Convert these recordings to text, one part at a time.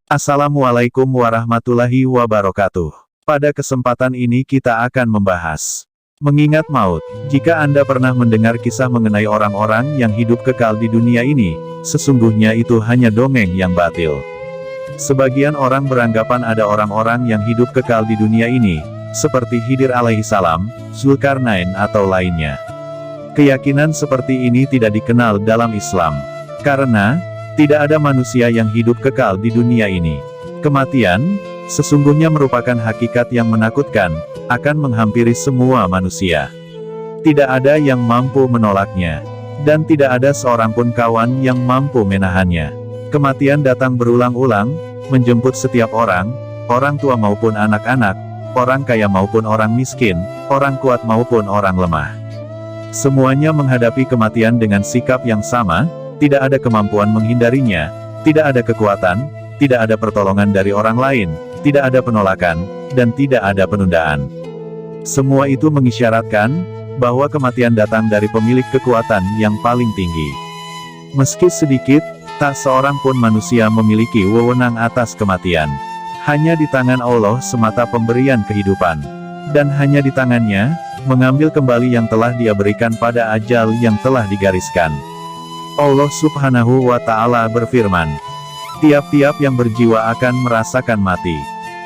Assalamualaikum warahmatullahi wabarakatuh. Pada kesempatan ini kita akan membahas mengingat maut. Jika Anda pernah mendengar kisah mengenai orang-orang yang hidup kekal di dunia ini, sesungguhnya itu hanya dongeng yang batil. Sebagian orang beranggapan ada orang-orang yang hidup kekal di dunia ini, seperti Khidir alaihissalam, Zulkarnain atau lainnya. Keyakinan seperti ini tidak dikenal dalam Islam. Karena tidak ada manusia yang hidup kekal di dunia ini. Kematian, sesungguhnya merupakan hakikat yang menakutkan, akan menghampiri semua manusia. Tidak ada yang mampu menolaknya. Dan tidak ada seorang pun kawan yang mampu menahannya. Kematian datang berulang-ulang, menjemput setiap orang tua maupun anak-anak, orang kaya maupun orang miskin, orang kuat maupun orang lemah. Semuanya menghadapi kematian dengan sikap yang sama. Tidak ada kemampuan menghindarinya, tidak ada kekuatan, tidak ada pertolongan dari orang lain, tidak ada penolakan, dan tidak ada penundaan. Semua itu mengisyaratkan bahwa kematian datang dari pemilik kekuatan yang paling tinggi. Meski sedikit, tak seorang pun manusia memiliki wewenang atas kematian. Hanya di tangan Allah semata pemberian kehidupan. Dan hanya di tangannya, mengambil kembali yang telah Dia berikan pada ajal yang telah digariskan. Allah Subhanahu wa Ta'ala berfirman, tiap-tiap yang berjiwa akan merasakan mati.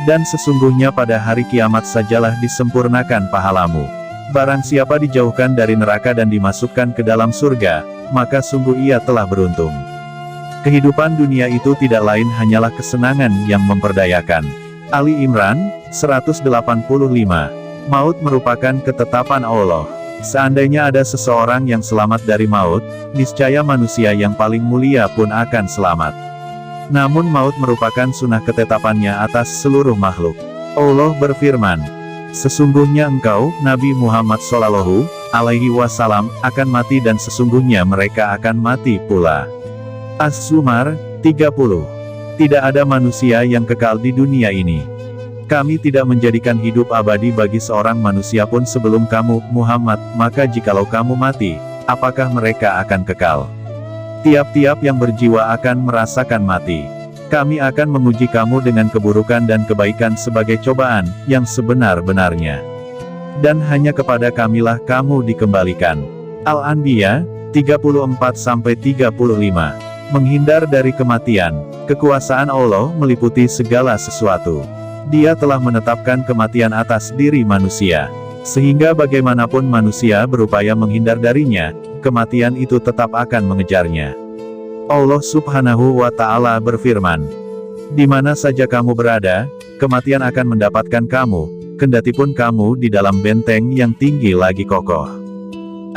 Dan sesungguhnya pada hari kiamat sajalah disempurnakan pahalamu. Barang siapa dijauhkan dari neraka dan dimasukkan ke dalam surga, maka sungguh ia telah beruntung. Kehidupan dunia itu tidak lain hanyalah kesenangan yang memperdayakan. Ali Imran 185. Maut merupakan ketetapan Allah. Seandainya ada seseorang yang selamat dari maut, niscaya manusia yang paling mulia pun akan selamat. Namun maut merupakan sunnah ketetapannya atas seluruh makhluk. Allah berfirman, sesungguhnya engkau, Nabi Muhammad Shallallahu Alaihi Wasallam, akan mati dan sesungguhnya mereka akan mati pula. As-Zumar 30. Tidak ada manusia yang kekal di dunia ini. Kami tidak menjadikan hidup abadi bagi seorang manusia pun sebelum kamu, Muhammad, maka jikalau kamu mati, apakah mereka akan kekal? Tiap-tiap yang berjiwa akan merasakan mati. Kami akan menguji kamu dengan keburukan dan kebaikan sebagai cobaan, yang sebenar-benarnya. Dan hanya kepada kamilah kamu dikembalikan. Al-Anbiya 34-35. Menghindar dari kematian. Kekuasaan Allah meliputi segala sesuatu. Dia telah menetapkan kematian atas diri manusia. Sehingga bagaimanapun manusia berupaya menghindar darinya, kematian itu tetap akan mengejarnya. Allah Subhanahu wa Ta'ala berfirman, di mana saja kamu berada, kematian akan mendapatkan kamu, kendatipun kamu di dalam benteng yang tinggi lagi kokoh.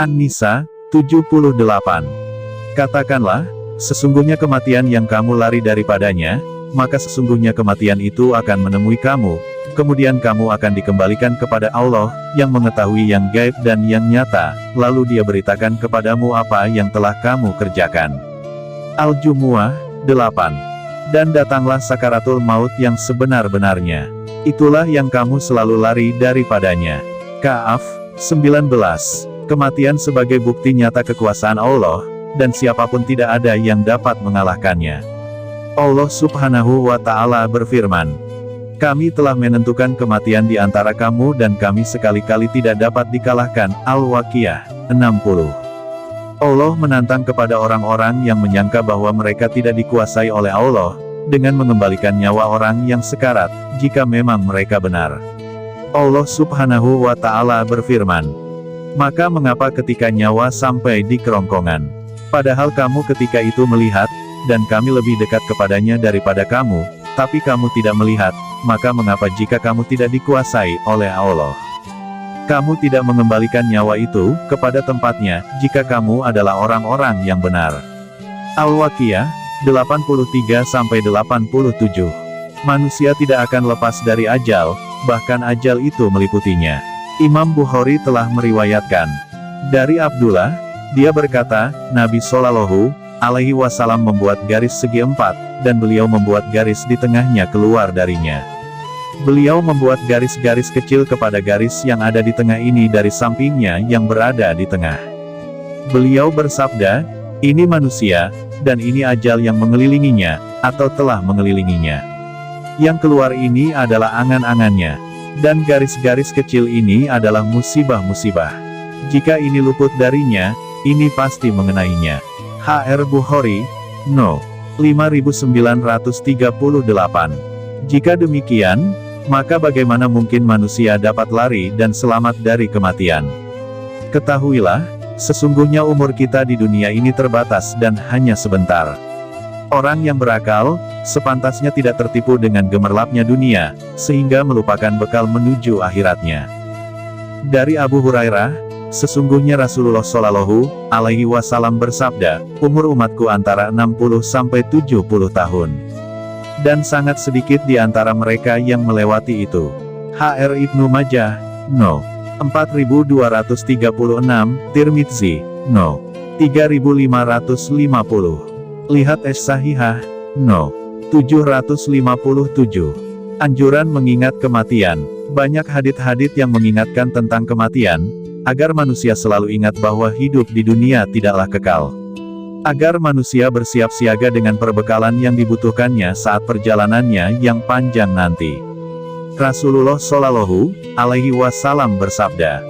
An-Nisa 78. Katakanlah, sesungguhnya kematian yang kamu lari daripadanya, maka sesungguhnya kematian itu akan menemui kamu, kemudian kamu akan dikembalikan kepada Allah, yang mengetahui yang gaib dan yang nyata, lalu Dia beritakan kepadamu apa yang telah kamu kerjakan. Al-Jumu'ah 8. Dan datanglah sakaratul maut yang sebenar-benarnya. Itulah yang kamu selalu lari daripadanya. Ka'af 19. Kematian sebagai bukti nyata kekuasaan Allah, dan siapapun tidak ada yang dapat mengalahkannya. Allah Subhanahu wa Ta'ala berfirman, kami telah menentukan kematian di antara kamu dan kami sekali-kali tidak dapat dikalahkan. Al-Waqiah 60. Allah menantang kepada orang-orang yang menyangka bahwa mereka tidak dikuasai oleh Allah, dengan mengembalikan nyawa orang yang sekarat, jika memang mereka benar. Allah Subhanahu wa Ta'ala berfirman, maka mengapa ketika nyawa sampai di kerongkongan? Padahal kamu ketika itu melihat, dan kami lebih dekat kepadanya daripada kamu, tapi kamu tidak melihat, maka mengapa jika kamu tidak dikuasai oleh Allah? Kamu tidak mengembalikan nyawa itu kepada tempatnya, jika kamu adalah orang-orang yang benar. Al-Waqiah 83-87. Manusia tidak akan lepas dari ajal, bahkan ajal itu meliputinya. Imam Bukhari telah meriwayatkan dari Abdullah, dia berkata, Nabi Shallallahu Alaihi Wasallam membuat garis segi 4, dan beliau membuat garis di tengahnya keluar darinya. Beliau membuat garis-garis kecil kepada garis yang ada di tengah ini dari sampingnya yang berada di tengah. Beliau bersabda, ini manusia, dan ini ajal yang mengelilinginya, atau telah mengelilinginya. Yang keluar ini adalah angan-angannya. Dan garis-garis kecil ini adalah musibah-musibah. Jika ini luput darinya, ini pasti mengenainya. H.R. Bukhari, No. 5938. Jika demikian, maka bagaimana mungkin manusia dapat lari dan selamat dari kematian? Ketahuilah, sesungguhnya umur kita di dunia ini terbatas dan hanya sebentar. Orang yang berakal, sepantasnya tidak tertipu dengan gemerlapnya dunia, sehingga melupakan bekal menuju akhiratnya. Dari Abu Hurairah, sesungguhnya Rasulullah Shallallahu Alaihi Wasallam bersabda, umur umatku antara 60 sampai 70 tahun. Dan sangat sedikit di antara mereka yang melewati itu. H.R. Ibnu Majah, No. 4236, Tirmidzi, No. 3550. Lihat As-Sahihah, No. 757. Anjuran mengingat kematian. Banyak hadits-hadits yang mengingatkan tentang kematian, agar manusia selalu ingat bahwa hidup di dunia tidaklah kekal. Agar manusia bersiap siaga dengan perbekalan yang dibutuhkannya saat perjalanannya yang panjang nanti. Rasulullah Shallallahu Alaihi Wasallam bersabda,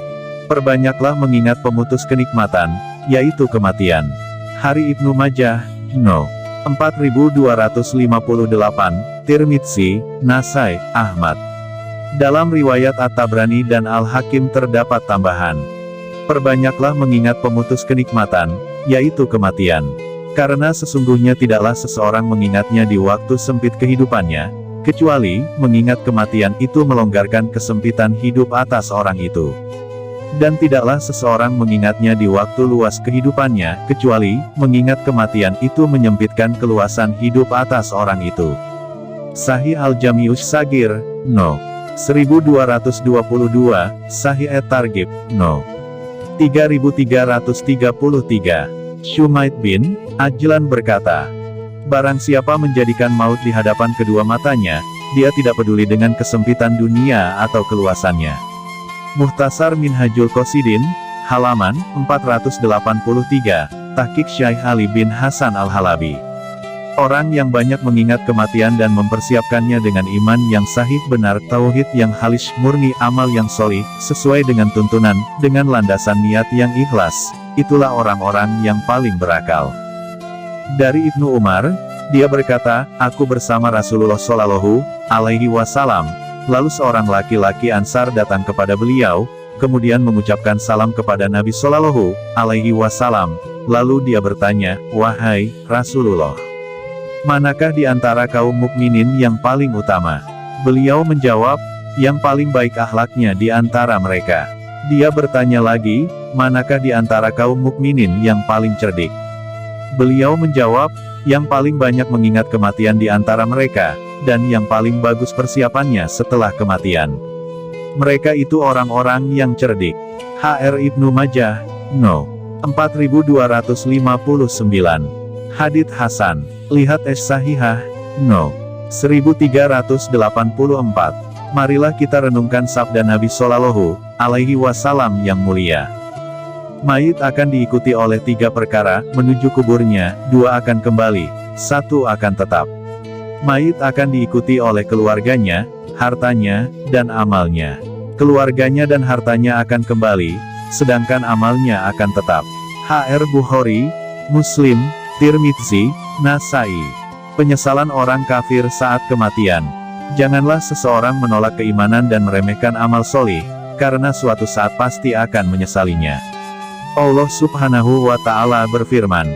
perbanyaklah mengingat pemutus kenikmatan, yaitu kematian. Hari Ibnu Majah, No. 4258, Tirmidzi, Nasai, Ahmad. Dalam riwayat At-Tabrani dan Al-Hakim terdapat tambahan. Perbanyaklah mengingat pemutus kenikmatan, yaitu kematian. Karena sesungguhnya tidaklah seseorang mengingatnya di waktu sempit kehidupannya, kecuali, mengingat kematian itu melonggarkan kesempitan hidup atas orang itu. Dan tidaklah seseorang mengingatnya di waktu luas kehidupannya, kecuali, mengingat kematian itu menyempitkan keluasan hidup atas orang itu. Sahih Al-Jami'us Sagir, No. 1222, Sahih At-Targhib, No. 3333. Shumaid bin Ajlan berkata, barang siapa menjadikan maut di hadapan kedua matanya, dia tidak peduli dengan kesempitan dunia atau keluasannya. Muhtasar Minhajul Qasidin, halaman 483, Tahqiq Syekh Ali bin Hasan Al-Halabi. Orang yang banyak mengingat kematian dan mempersiapkannya dengan iman yang sahih benar, tauhid yang halis murni, amal yang sholih, sesuai dengan tuntunan, dengan landasan niat yang ikhlas, itulah orang-orang yang paling berakal. Dari Ibnu Umar, dia berkata, aku bersama Rasulullah Shallallahu Alaihi Wasallam. Lalu seorang laki-laki Ansar datang kepada beliau, kemudian mengucapkan salam kepada Nabi Shallallahu Alaihi Wasallam. Lalu dia bertanya, wahai Rasulullah, manakah di antara kaum mukminin yang paling utama? Beliau menjawab, yang paling baik akhlaknya di antara mereka. Dia bertanya lagi, manakah di antara kaum mukminin yang paling cerdik? Beliau menjawab, yang paling banyak mengingat kematian di antara mereka, dan yang paling bagus persiapannya setelah kematian. Mereka itu orang-orang yang cerdik. H.R. Ibnu Majah, No. 4259. Hadits Hasan. Lihat As-Sahihah, No. 1384. Marilah kita renungkan sabda Nabi Shallallahu Alaihi Wasallam yang mulia. Mayit akan diikuti oleh 3 perkara, menuju kuburnya, 2 akan kembali, 1 akan tetap. Mayit akan diikuti oleh keluarganya, hartanya, dan amalnya. Keluarganya dan hartanya akan kembali, sedangkan amalnya akan tetap. H.R. Bukhari, Muslim, Tirmidzi, Nasai. Penyesalan orang kafir saat kematian. Janganlah seseorang menolak keimanan dan meremehkan amal solih, karena suatu saat pasti akan menyesalinya. Allah Subhanahu wa Ta'ala berfirman,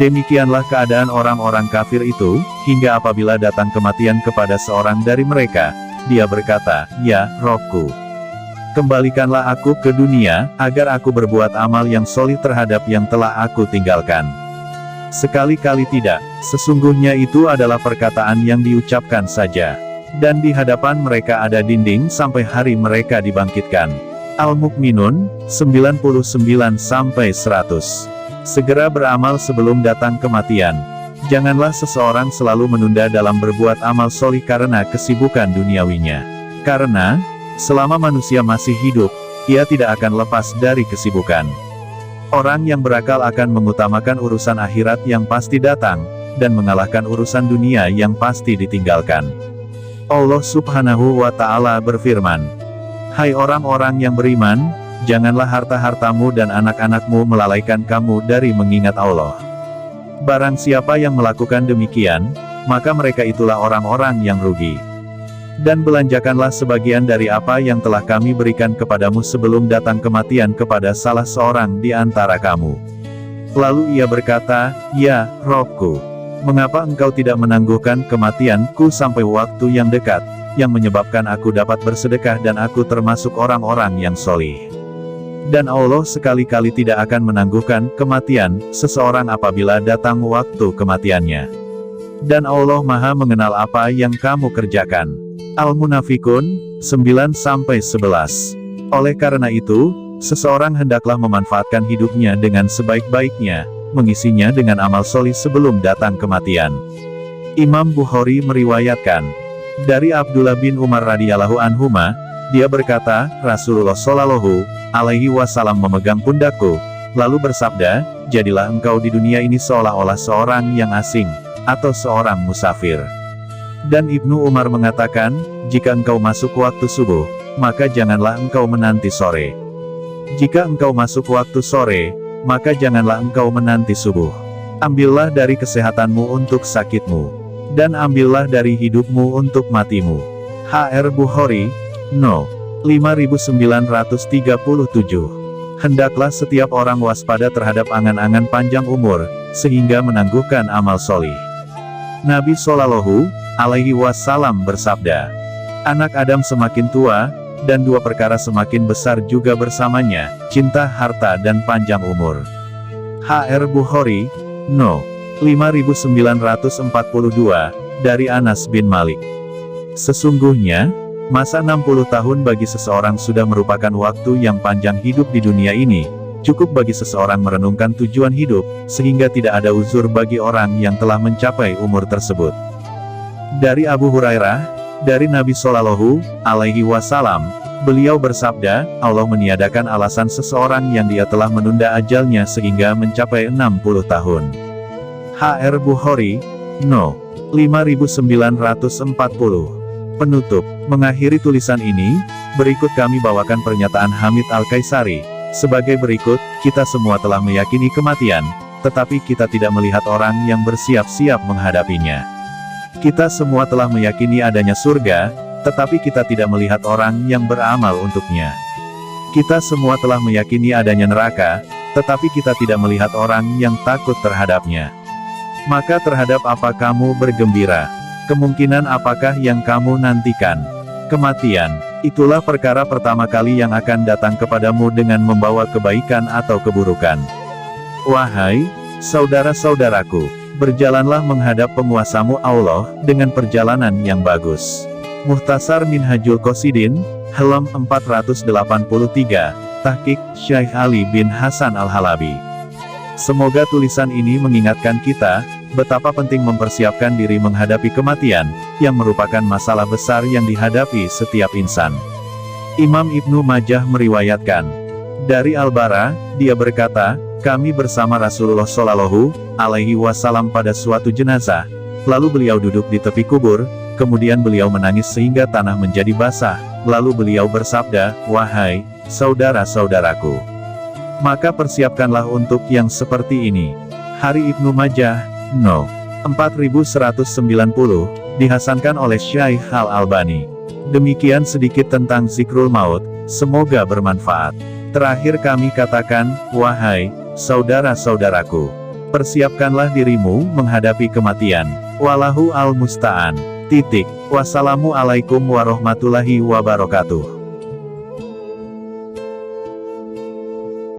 demikianlah keadaan orang-orang kafir itu, hingga apabila datang kematian kepada seorang dari mereka, dia berkata, ya Robku, kembalikanlah aku ke dunia, agar aku berbuat amal yang solih terhadap yang telah aku tinggalkan. Sekali-kali tidak, sesungguhnya itu adalah perkataan yang diucapkan saja. Dan di hadapan mereka ada dinding sampai hari mereka dibangkitkan. Al-Mu'minun, 99-100. Segera beramal sebelum datang kematian. Janganlah seseorang selalu menunda dalam berbuat amal solih karena kesibukan duniawinya. Karena, selama manusia masih hidup, ia tidak akan lepas dari kesibukan. Orang yang berakal akan mengutamakan urusan akhirat yang pasti datang, dan mengalahkan urusan dunia yang pasti ditinggalkan. Allah Subhanahu wa Ta'ala berfirman, "Hai orang-orang yang beriman, janganlah harta-hartamu dan anak-anakmu melalaikan kamu dari mengingat Allah. Barang siapa yang melakukan demikian, maka mereka itulah orang-orang yang rugi. Dan belanjakanlah sebagian dari apa yang telah kami berikan kepadamu sebelum datang kematian kepada salah seorang di antara kamu." Lalu ia berkata, "Ya, Robku, mengapa engkau tidak menangguhkan kematianku sampai waktu yang dekat, yang menyebabkan aku dapat bersedekah dan aku termasuk orang-orang yang solih?" Dan Allah sekali-kali tidak akan menangguhkan kematian seseorang apabila datang waktu kematiannya. Dan Allah Maha mengenal apa yang kamu kerjakan. Al-Munafikun 9-11. Oleh karena itu, seseorang hendaklah memanfaatkan hidupnya dengan sebaik-baiknya, mengisinya dengan amal solih sebelum datang kematian. Imam Bukhari meriwayatkan dari Abdullah bin Umar radhiyallahu anhuma, dia berkata, Rasulullah shallallahu alaihi wasallam memegang pundakku, lalu bersabda, "Jadilah engkau di dunia ini seolah-olah seorang yang asing, atau seorang musafir." Dan Ibnu Umar mengatakan, "Jika engkau masuk waktu subuh, maka janganlah engkau menanti sore. Jika engkau masuk waktu sore, maka janganlah engkau menanti subuh. Ambillah dari kesehatanmu untuk sakitmu, dan ambillah dari hidupmu untuk matimu." H.R. Bukhari, No. 5937. Hendaklah setiap orang waspada terhadap angan-angan panjang umur, sehingga menangguhkan amal solih. Nabi Shallallahu alaihi wasallam bersabda, "Anak Adam semakin tua, dan dua perkara semakin besar juga bersamanya, cinta harta dan panjang umur." H.R. Bukhari, No. 5942, dari Anas bin Malik. Sesungguhnya, masa 60 tahun bagi seseorang sudah merupakan waktu yang panjang hidup di dunia ini. Cukup bagi seseorang merenungkan tujuan hidup, sehingga tidak ada uzur bagi orang yang telah mencapai umur tersebut. Dari Abu Hurairah, dari Nabi Shallallahu alaihi wasallam, beliau bersabda, Allah meniadakan alasan seseorang yang dia telah menunda ajalnya sehingga mencapai 60 tahun. H.R. Bukhari, No. 5940. Penutup, mengakhiri tulisan ini, berikut kami bawakan pernyataan Hamid Al-Kaisari. Sebagai berikut, kita semua telah meyakini kematian, tetapi kita tidak melihat orang yang bersiap-siap menghadapinya. Kita semua telah meyakini adanya surga, tetapi kita tidak melihat orang yang beramal untuknya. Kita semua telah meyakini adanya neraka, tetapi kita tidak melihat orang yang takut terhadapnya. Maka terhadap apa kamu bergembira? Kemungkinan apakah yang kamu nantikan? Kematian, itulah perkara pertama kali yang akan datang kepadamu dengan membawa kebaikan atau keburukan. Wahai saudara-saudaraku, berjalanlah menghadap penguasamu Allah, dengan perjalanan yang bagus. Mukhtasar Minhajul Qasidin, halaman 483, Tahqiq Syekh Ali bin Hasan Al-Halabi. Semoga tulisan ini mengingatkan kita, betapa penting mempersiapkan diri menghadapi kematian, yang merupakan masalah besar yang dihadapi setiap insan. Imam Ibnu Majah meriwayatkan dari Al-Bara, dia berkata, kami bersama Rasulullah Shallallahu alaihi wasallam pada suatu jenazah, lalu beliau duduk di tepi kubur, kemudian beliau menangis sehingga tanah menjadi basah, lalu beliau bersabda, wahai saudara-saudaraku, maka persiapkanlah untuk yang seperti ini. Hari Ibnu Majah, No. 4190, dihasankan oleh Syekh Al-Albani. Demikian sedikit tentang zikrul maut, semoga bermanfaat. Terakhir kami katakan, wahai saudara-saudaraku, persiapkanlah dirimu menghadapi kematian. Wallahu al-musta'an. Wassalamualaikum warahmatullahi wabarakatuh.